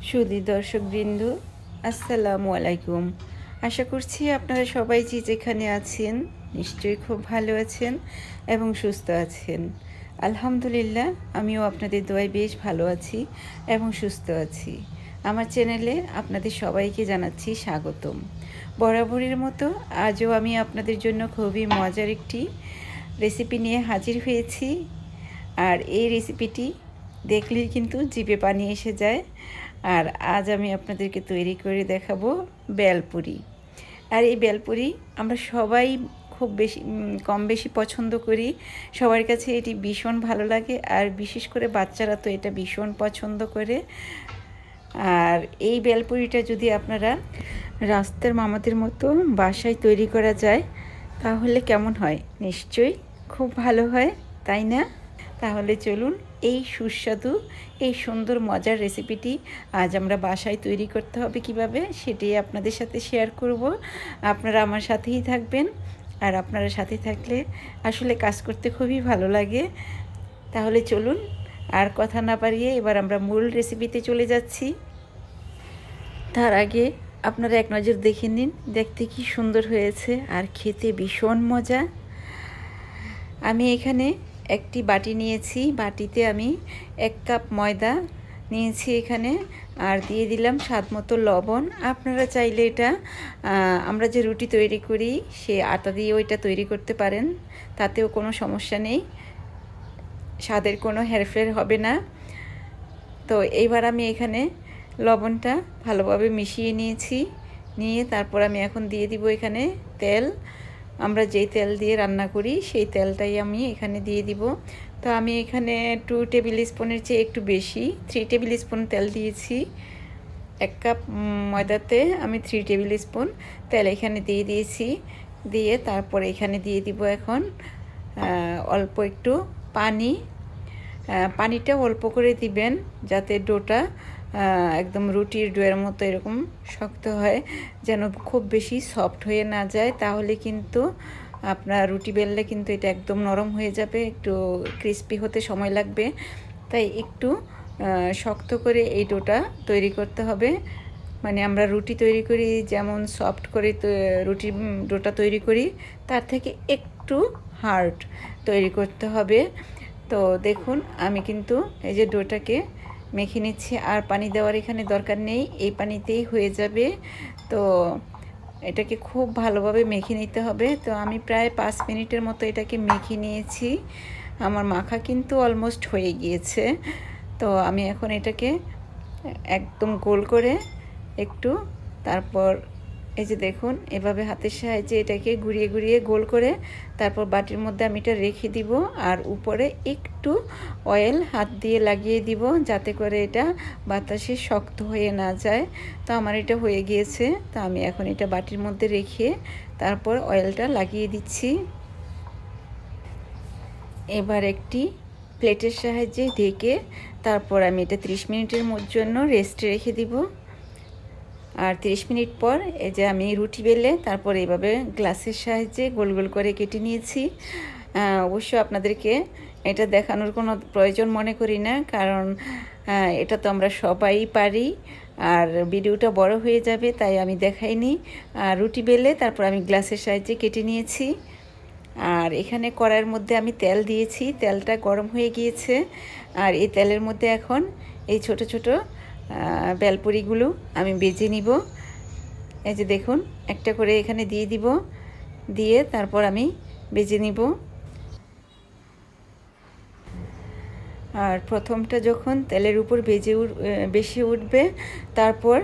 সুধী দর্শকবৃন্দ, আসসালামু আলাইকুম। আশা করছি আপনারা সবাই যে যেখানে আছেন নিশ্চয়ই খুব ভালো আছেন এবং সুস্থ আছেন। আলহামদুলিল্লাহ, আমিও আপনাদের দোয়ায় বেশ ভালো আছি এবং সুস্থ আছি। আমার চ্যানেলে আপনাদের সবাইকে জানাচ্ছি স্বাগতম। বরাবরের মতো আজও আমি আপনাদের জন্য খুবই মজার একটি রেসিপি নিয়ে হাজির হয়েছি। আর এই রেসিপিটি দেখলেই কিন্তু জিভে পানি এসে যায়। আর আজ আমি আপনাদেরকে তৈরি করে দেখাবো বেলপুরি। আর এই বেলপুরি আমরা সবাই খুব কম বেশি পছন্দ করি। সবার কাছে এটি ভীষণ ভালো লাগে, আর বিশেষ করে বাচ্চারা তো এটা ভীষণ পছন্দ করে। আর এই বেলপুরিটা যদি আপনারা রাস্তার মামাদের মতো বাসায় তৈরি করা যায় তাহলে কেমন হয়? নিশ্চয়ই খুব ভালো হয়, তাই না? তাহলে চলুন এই সুস্বাদু এই সুন্দর মজার রেসিপিটি আজ আমরা বাসায় তৈরি করতে হবে কিভাবে সেটাই আপনাদের সাথে শেয়ার করব। আপনারা আমার সাথেই থাকবেন, আর আপনারা সাথে থাকলে আসলে কাজ করতে খুবই ভালো লাগে। তাহলে চলুন আর কথা না বাড়িয়ে এবার আমরা মূল রেসিপিতে চলে যাচ্ছি। তার আগে আপনারা এক নজর দেখে নিন, দেখতে কি সুন্দর হয়েছে আর খেতে ভীষণ মজা। আমি এখানে একটি বাটি নিয়েছি, বাটিতে আমি 1 কাপ ময়দা নিয়েছি এখানে, আর দিয়ে দিলাম স্বাদ মতো লবণ। আপনারা চাইলে এটা আমরা যে রুটি তৈরি করি সে আটা দিয়েও এটা তৈরি করতে পারেন, তাতেও কোনো সমস্যা নেই, স্বাদের কোনো হেরফের হবে না। তো এইবার আমি এখানে লবণটা ভালোভাবে মিশিয়ে নিয়েছি, নিয়ে তারপর আমি এখন দিয়ে দিব এখানে তেল। আমরা যেই তেল দিয়ে রান্না করি সেই তেলটাই আমি এখানে দিয়ে দিব। তো আমি এখানে 2 টেবিল স্পুনের চেয়ে একটু বেশি 3 টেবিল স্পুন তেল দিয়েছি। 1 কাপ ময়দাতে আমি 3 টেবিল স্পুন তেল এখানে দিয়ে দিয়েছি। দিয়ে তারপর এখানে দিয়ে দিব এখন অল্প একটু পানি। পানিটা অল্প করে দিবেন যাতে ডোটা একদম রুটির ডোয়ের মতো এরকম শক্ত হয়, যেন খুব বেশি সফট হয়ে না যায়, তাহলে কিন্তু আপনার রুটি বেললে কিন্তু এটা একদম নরম হয়ে যাবে, একটু ক্রিস্পি হতে সময় লাগবে। তাই একটু শক্ত করে এই ডোটা তৈরি করতে হবে। মানে আমরা রুটি তৈরি করি যেমন সফট করে রুটি ডোটা তৈরি করি, তার থেকে একটু হার্ড তৈরি করতে হবে। তো দেখুন আমি কিন্তু এই যে ডোটাকে মেখে নিচ্ছি, আর পানি দেওয়ার এখানে দরকার নেই, এই পানিতেই হয়ে যাবে। তো এটাকে খুব ভালোভাবে মেখে নিতে হবে। তো আমি প্রায় 5 মিনিটের মতো এটাকে মেখে নিয়েছি, আমার মাখা কিন্তু অলমোস্ট হয়ে গিয়েছে। তো আমি এখন এটাকে একদম গোল করে একটু তারপর এই যে দেখুন এভাবে হাতের সাহায্যে এটাকে ঘুরিয়ে ঘুরিয়ে গোল করে তারপর বাটির মধ্যে আমি এটা রেখে দিব, আর উপরে একটু অয়েল হাত দিয়ে লাগিয়ে দিব যাতে করে এটা বাতাসে শক্ত হয়ে না যায়। তো আমার এটা হয়ে গিয়েছে, তো আমি এখন এটা বাটির মধ্যে রেখে তারপর অয়েলটা লাগিয়ে দিচ্ছি। এবার একটি প্লেটের সাহায্যে ঢেকে তারপর আমি এটা 30 মিনিটের জন্য রেস্টে রেখে দিব। আর 30 মিনিট পর এই যে আমি রুটি বেলে তারপর এইভাবে গ্লাসের সাহায্যে গোল গোল করে কেটে নিয়েছি। অবশ্য আপনাদেরকে এটা দেখানোর কোনো প্রয়োজন মনে করি না, কারণ এটা তো আমরা সবাই পারি, আর ভিডিওটা বড় হয়ে যাবে, তাই আমি দেখাইনি। রুটি বেলে তারপর আমি গ্লাসের সাহায্যে কেটে নিয়েছি। আর এখানে কড়াইয়ের মধ্যে আমি তেল দিয়েছি, তেলটা গরম হয়ে গিয়েছে। আর এই তেলের মধ্যে এখন এই ছোট ছোট বেলপুরিগুলো আমি ভেজে নিব। এই যে দেখুন একটা করে এখানে দিয়ে দিব, দিয়ে তারপর আমি ভেজে নিব। আর প্রথমটা যখন তেলের উপর বেশি উঠবে তারপর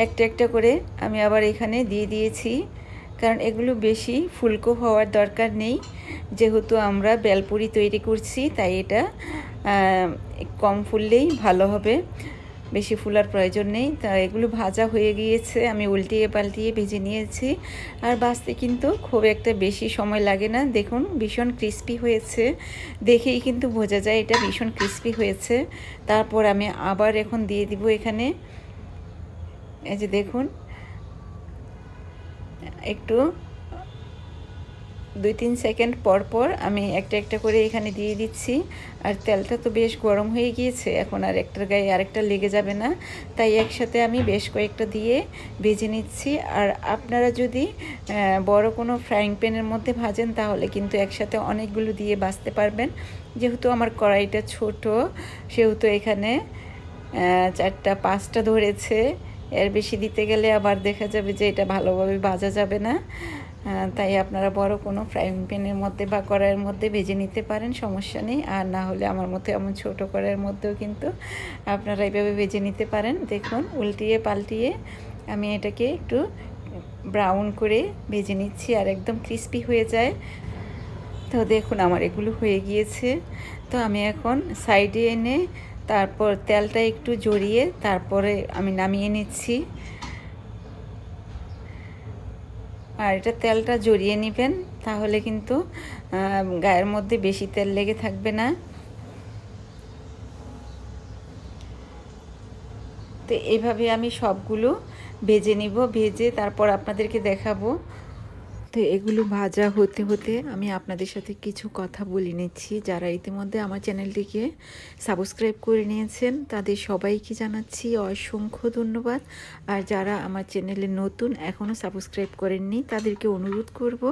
একটা একটা করে আমি আবার এখানে দিয়ে দিয়েছি, কারণ এগুলো বেশি ফুলকো হওয়ার দরকার নেই, যেহেতু আমরা বেলপুরি তৈরি করছি তাই এটা কম ফুললেই ভালো হবে, বেশি ফুলার প্রয়োজন নেই। তা এগুলো ভাজা হয়ে গিয়েছে, আমি উল্টিয়ে পাল্টিয়ে ভেজে নিয়েছি। আর ভাজতে কিন্তু খুব একটা বেশি সময় লাগে না। দেখুন ভীষণ ক্রিস্পি হয়েছে, দেখেই কিন্তু বোঝা যায় এটা ভীষণ ক্রিস্পি হয়েছে। তারপর আমি আবার এখন দিয়ে দিব এখানে, এই যে দেখুন একটু 2-3 সেকেন্ড পর পর আমি একটা একটা করে এখানে দিয়ে দিচ্ছি। আর তেলটা তো বেশ গরম হয়ে গিয়েছে, এখন আর একটার গায়ে আরেকটা লেগে যাবে না, তাই একসাথে আমি বেশ কয়েকটা দিয়ে ভেজে নিচ্ছি। আর আপনারা যদি বড় কোনো ফ্রাইং প্যানের মধ্যে ভাজেন তাহলে কিন্তু একসাথে অনেকগুলো দিয়ে ভাজতে পারবেন। যেহেতু আমার কড়াইটা ছোট, সেহেতু এখানে 4টা 5টা ধরেছে। এর বেশি দিতে গেলে আবার দেখা যাবে যে এটা ভালোভাবে ভাজা যাবে না। তাই আপনারা বড় কোনো ফ্রাইং প্যানের মধ্যে বা কড়াইয়ের মধ্যে ভেজে নিতে পারেন, সমস্যা নেই। আর না হলে আমার মতো এমন ছোট কড়াইয়ের মধ্যেও কিন্তু আপনারা এইভাবে ভেজে নিতে পারেন। দেখুন উল্টিয়ে পাল্টিয়ে আমি এটাকে একটু ব্রাউন করে ভেজে নিচ্ছি আর একদম ক্রিস্পি হয়ে যায়। তো দেখুন আমার এগুলো হয়ে গিয়েছে। তো আমি এখন সাইডে এনে তারপর তেলটা একটু জড়িয়ে তারপরে আমি নামিয়ে নিচ্ছি। আর এটা তেলটা জড়িয়ে নেবেন, তাহলে কিন্তু গায়ের মধ্যে বেশি তেল লেগে থাকবে না। তো এইভাবে আমি সবগুলো ভেজে নিব, ভেজে তারপর আপনাদেরকে দেখাবো। তো এগুলো ভাজা হতে হতে আমি আপনাদের সাথে কিছু কথা বলে নিচ্ছি। যারা ইতিমধ্যে আমার চ্যানেলটিকে সাবস্ক্রাইব করে নিয়েছেন তাদের সবাইকে জানাচ্ছি অসংখ্য ধন্যবাদ। আর যারা আমার চ্যানেলে নতুন এখনও সাবস্ক্রাইব করেননি তাদেরকে অনুরোধ করব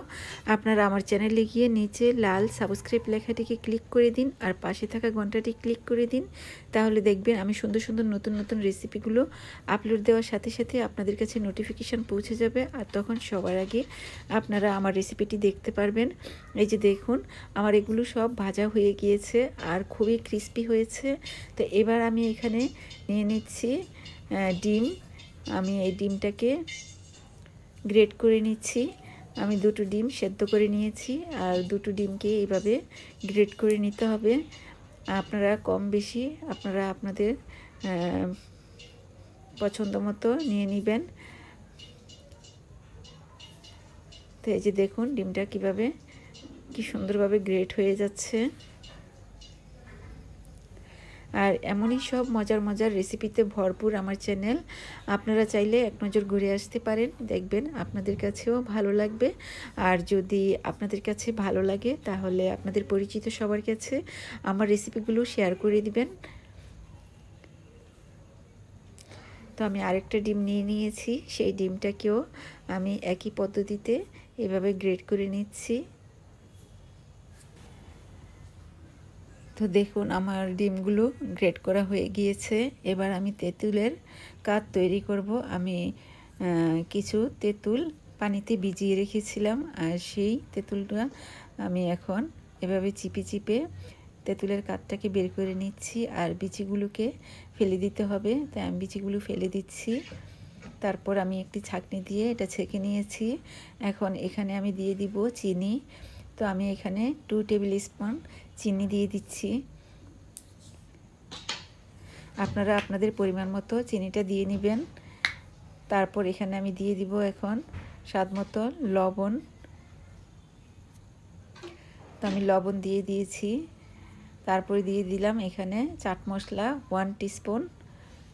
আপনারা আমার চ্যানেলে গিয়ে নিচে লাল সাবস্ক্রাইব লেখাটিকে ক্লিক করে দিন আর পাশে থাকা ঘন্টাটি ক্লিক করে দিন। তাহলে দেখবেন আমি সুন্দর সুন্দর নতুন নতুন রেসিপিগুলো আপলোড দেওয়ার সাথে সাথে আপনাদের কাছে নোটিফিকেশান পৌঁছে যাবে, আর তখন সবার আগে আপনারা আমার রেসিপিটি দেখতে পারবেন। এই যে দেখুন আমার এগুলো সব ভাজা হয়ে গিয়েছে আর খুবই ক্রিস্পি হয়েছে। তো এবার আমি এখানে নিয়ে নিচ্ছি ডিম। আমি এই ডিমটাকে গ্রেট করে নিচ্ছি। আমি 2টো ডিম সেদ্ধ করে নিয়েছি আর 2টো ডিমকে এইভাবে গ্রেট করে নিতে হবে। আপনারা কম বেশি আপনারা আপনাদের পছন্দ মতো নিয়ে নেবেন। তো এই যে দেখুন ডিমটা কিভাবে কি সুন্দরভাবে গ্রেট হয়ে যাচ্ছে। আর এমনই সব মজার মজার রেসিপিতে ভরপুর আমার চ্যানেল। আপনারা চাইলে এক নজর ঘুরে আসতে পারেন, দেখবেন আপনাদের কাছেও ভালো লাগবে। আর যদি আপনাদের কাছে ভালো লাগে তাহলে আপনাদের পরিচিত সবার কাছে আমার রেসিপিগুলো শেয়ার করে দিবেন। তো আমি আরেকটা ডিম নিয়ে নিয়েছি, সেই ডিমটাকেও আমি একই পদ্ধতিতে এভাবে গ্রেট করে নিচ্ছি। তো দেখুন আমার ডিমগুলো গ্রেট করা হয়ে গিয়েছে। এবার আমি তেঁতুলের কাঠ তৈরি করব। আমি কিছু তেঁতুল পানিতে ভিজিয়ে রেখেছিলাম আর সেই তেঁতুলটা আমি এখন এভাবে চিপে চিপে তেঁতুলের কাঠটাকে বের করে নিচ্ছি আর বিচিগুলোকে ফেলে দিতে হবে, তাই আমি বিচিগুলো ফেলে দিচ্ছি। তারপর আমি একটি ছাঁকনি দিয়ে এটা ছেঁকে নিয়েছি। এখন এখানে আমি দিয়ে দিব চিনি। তো আমি এখানে 2 টেবিল স্পুন চিনি দিয়ে দিচ্ছি। আপনারা আপনাদের পরিমাণ মতো চিনিটা দিয়ে নেবেন। তারপর এখানে আমি দিয়ে দিব এখন স্বাদ মতো লবণ। তো আমি লবণ দিয়ে দিয়েছি। তারপরে দিয়ে দিলাম এখানে চাট মশলা 1 টিস্পুন।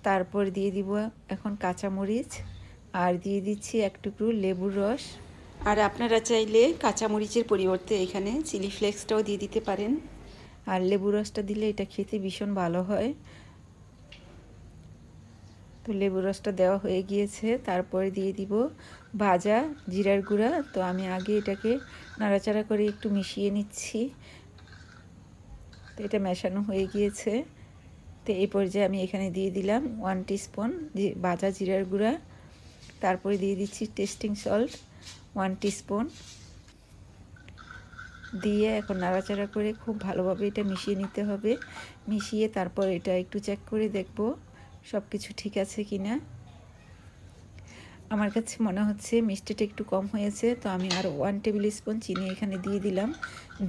তারপর দিয়ে দিব এখন কাঁচামরিচ আর দিয়ে দিচ্ছি এক টুকরো লেবুর রস। আর আপনারা চাইলে কাঁচামরিচের পরিবর্তে এখানে চিলি ফ্লেক্সটাও দিয়ে দিতে পারেন। আর লেবু রসটা দিলে এটা খেতে ভীষণ ভালো হয়। তো লেবু রসটা দেওয়া হয়ে গিয়েছে। তারপরে দিয়ে দিব ভাজা জিরার গুঁড়া। তো আমি আগে এটাকে নাড়াচাড়া করে একটু মিশিয়ে নিচ্ছি। তো এটা মেশানো হয়ে গিয়েছে। তো এই পর্যায়ে আমি এখানে দিয়ে দিলাম 1 টিস্পুন ভাজা জিরার গুঁড়া। তারপরে দিয়ে দিচ্ছি টেস্টিং সল্ট 1 টিস্পুন দিয়ে এখন নাড়াচাড়া করে খুব ভালোভাবে এটা মিশিয়ে নিতে হবে। মিশিয়ে তারপর এটা একটু চেক করে দেখব সব কিছু ঠিক আছে কিনা। আমার কাছে মনে হচ্ছে মিষ্টিটা একটু কম হয়েছে, তো আমি আরও 1 টেবিল স্পুন চিনি এখানে দিয়ে দিলাম।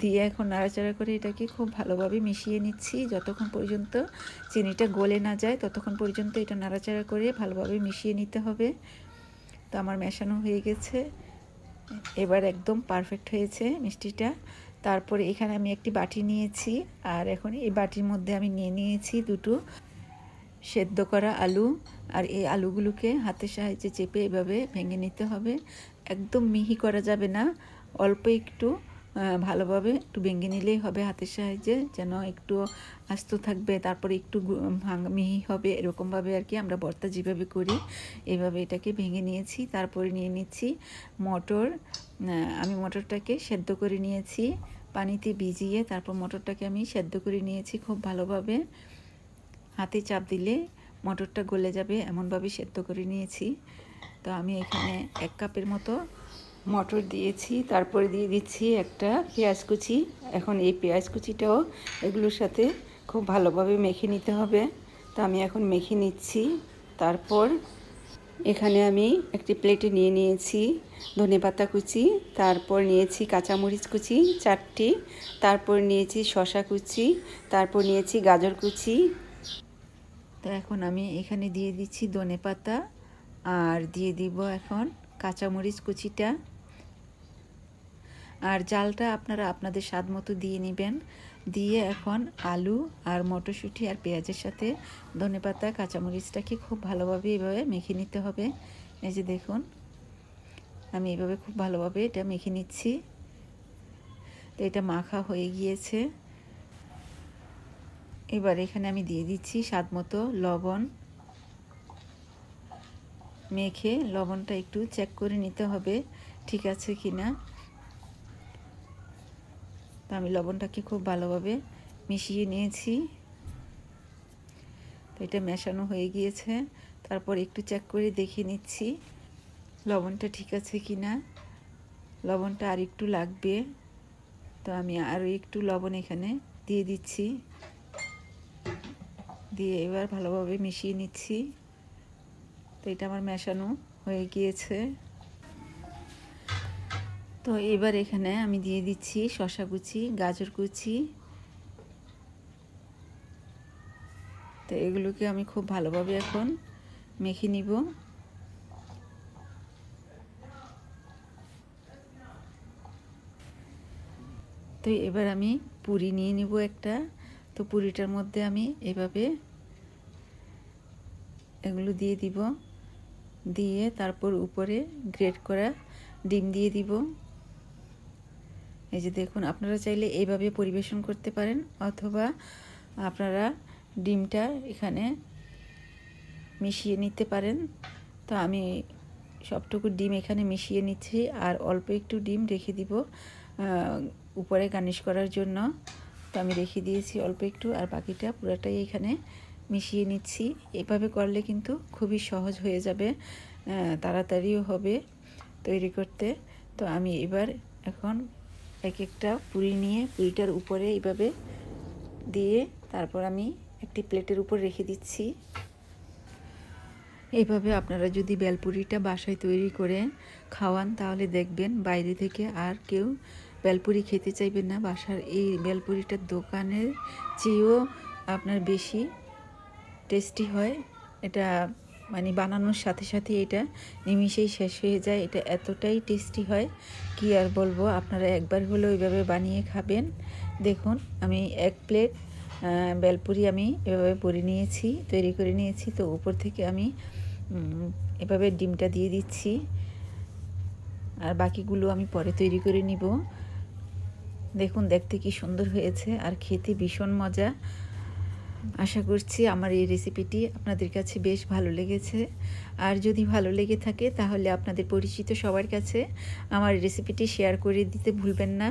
দিয়ে এখন নাড়াচাড়া করে এটাকে খুব ভালোভাবে মিশিয়ে নিচ্ছি। যতক্ষণ পর্যন্ত চিনিটা গলে না যায় ততক্ষণ পর্যন্ত এটা নাড়াচাড়া করে ভালোভাবে মিশিয়ে নিতে হবে। তো আমার মেশানো হয়ে গেছে, এবার একদম পারফেক্ট হয়েছে মিষ্টিটা। তারপরে এখানে আমি একটি বাটি নিয়েছি আর এখন এই বাটির মধ্যে আমি নিয়ে নিয়েছি 2টো সেদ্ধ করা আলু। আর এই আলুগুলোকে হাতের সাহায্যে চেপে এভাবে ভেঙে নিতে হবে। একদম মিহি করা যাবে না, অল্প একটু ভালোভাবে একটু ভেঙে নিলেই হবে হাতের সাহায্যে, যেন একটু আস্ত থাকবে, তারপরে একটু মিহি হবে, এরকমভাবে আর কি আমরা ভর্তা যেভাবে করি এইভাবে এটাকে ভেঙে নিয়েছি। তারপরে নিয়ে নিচ্ছি মটর। আমি মটরটাকে সেদ্ধ করে নিয়েছি পানিতে ভিজিয়ে, তারপর মটরটাকে আমি সেদ্ধ করে নিয়েছি খুব ভালোভাবে। হাতে চাপ দিলে মটরটা গলে যাবে এমনভাবে সেদ্ধ করে নিয়েছি। তো আমি এখানে 1 কাপের মতো মটর দিয়েছি, তারপরে দিয়ে দিচ্ছি একটা পেঁয়াজ কুচি। এখন এই পেঁয়াজ কুচিটাও এগুলোর সাথে খুব ভালোভাবে মেখে নিতে হবে। তো আমি এখন মেখে নিচ্ছি। তারপর এখানে আমি একটি প্লেটে নিয়ে নিয়েছি ধনেপাতা কুচি, তারপর নিয়েছি কাঁচামরিচ কুচি 4টি, তারপর নিয়েছি শসা কুচি, তারপর নিয়েছি গাজর কুচি। তো এখন আমি এখানে দিয়ে দিচ্ছি ধনেপাতা আর দিয়ে দিব এখন কাঁচামরিচ কুচিটা। আর জালটা আপনারা আপনাদের স্বাদ মতো দিয়ে নেবেন। দিয়ে এখন আলু আর মটরশুঁটি আর পেঁয়াজের সাথে ধনেপাতা কাঁচামরিচটাকে খুব ভালোভাবে এভাবে মেখে নিতে হবে। এই যে দেখুন আমি এভাবে খুব ভালোভাবে এটা মেখে নিচ্ছি। তো এটা মাখা হয়ে গিয়েছে। এবার এখানে আমি দিয়ে দিচ্ছি স্বাদ মতো লবণ। মেখে লবণটা একটু চেক করে নিতে হবে ঠিক আছে কিনা। তো আমি লবণটাকে খুব ভালোভাবে মিশিয়ে নিয়েছি। তো এটা মেশানো হয়ে গিয়েছে। তারপর একটু চেক করে দেখে নিচ্ছি লবণটা ঠিক আছে কিনা। লবণটা আর একটু লাগবে, তো আমি আরও একটু লবণ এখানে দিয়ে দিচ্ছি। দিয়ে এবার ভালোভাবে মিশিয়ে নিচ্ছি। তো এটা আমার মেশানো হয়ে গিয়েছে। তো এবার এখানে আমি দিয়ে দিচ্ছি শসা কুচি, গাজর কুচি। তো এগুলোকে আমি খুব ভালোভাবে এখন মেখে নিব। তো এবার আমি পুরি নিয়ে নিব একটা। তো পুরিটার মধ্যে আমি এভাবে এগুলো দিয়ে দিব, দিয়ে তারপর উপরে গ্রেট করা ডিম দিয়ে দিব। এই যে দেখুন আপনারা চাইলে এইভাবে পরিবেশন করতে পারেন, অথবা আপনারা ডিমটা এখানে মিশিয়ে নিতে পারেন। তো আমি সবটুকু ডিম এখানে মিশিয়ে নিচ্ছি আর অল্প একটু ডিম রেখে দিব উপরে গার্নিশ করার জন্য। তো আমি রেখে দিয়েছি অল্প একটু, আর বাকিটা পুরোটাই এখানে মিশিয়ে নিচ্ছি। এভাবে করলে কিন্তু খুবই সহজ হয়ে যাবে, তাড়াতাড়িও হবে তৈরি করতে। তো আমি এবার এখন এক একটা পুরি নিয়ে পুরিটার উপরে এইভাবে দিয়ে তারপর আমি একটি প্লেটের উপর রেখে দিচ্ছি। এইভাবে আপনারা যদি বেলপুরিটা বাসায় তৈরি করে খাওয়ান তাহলে দেখবেন বাইরে থেকে আর কেউ বেলপুরি খেতে চাইবেন না। বাসার এই বেলপুরিটা দোকানের চেয়েও আপনার বেশি টেস্টি হয়। এটা মানে বানানোর সাথে সাথে এটা নিমিষেই শেষ হয়ে যায়। এটা এতটাই টেস্টি হয় কি আর বলবো। আপনারা একবার হলেও ওইভাবে বানিয়ে খাবেন। দেখুন আমি 1 প্লেট বেলপুরি আমি এভাবে ভরে নিয়েছি, তৈরি করে নিয়েছি। তো উপর থেকে আমি এভাবে ডিমটা দিয়ে দিচ্ছি, আর বাকিগুলো আমি পরে তৈরি করে নিব। দেখুন দেখতে কি সুন্দর হয়েছে আর খেতে ভীষণ মজা। আশা করছি আমার এই রেসিপিটি আপনাদের কাছে বেশ ভালো লেগেছে। আর যদি ভালো লেগে থাকে তাহলে আপনাদের পরিচিত সবার কাছে আমার রেসিপিটি শেয়ার করে দিতে ভুলবেন না।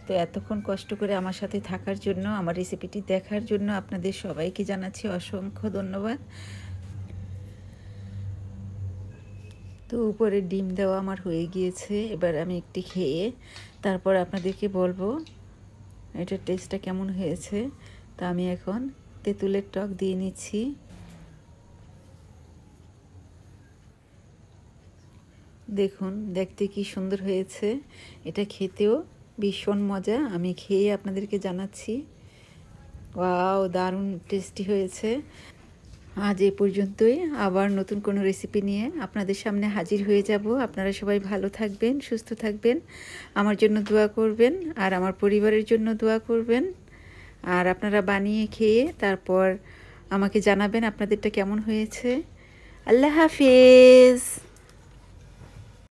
তো এতক্ষণ কষ্ট করে আমার সাথে থাকার জন্য, আমার রেসিপিটি দেখার জন্য আপনাদের সবাইকে জানাচ্ছি অসংখ্য ধন্যবাদ। তো উপরে ডিম দেওয়া আমার হয়ে গিয়েছে। এবার আমি একটি খেয়ে তারপর আপনাদেরকে বলবো এটার টেস্টটা কেমন হয়েছে। তা আমি এখন তেঁতুলের টক দিয়ে নিচ্ছি। দেখুন দেখতে কি সুন্দর হয়েছে, এটা খেতেও ভীষণ মজা। আমি খেয়ে আপনাদেরকে জানাচ্ছি ওয়াও দারুণ টেস্টি হয়েছে। আজ এ পর্যন্তই, আবার নতুন কোনো রেসিপি নিয়ে আপনাদের সামনে হাজির হয়ে যাব। আপনারা সবাই ভালো থাকবেন, সুস্থ থাকবেন, আমার জন্য দোয়া করবেন আর আমার পরিবারের জন্য দোয়া করবেন। আর আপনারা বানিয়ে খেয়ে তারপর আমাকে জানাবেন আপনাদেরটা কেমন হয়েছে। আল্লাহ হাফেজ।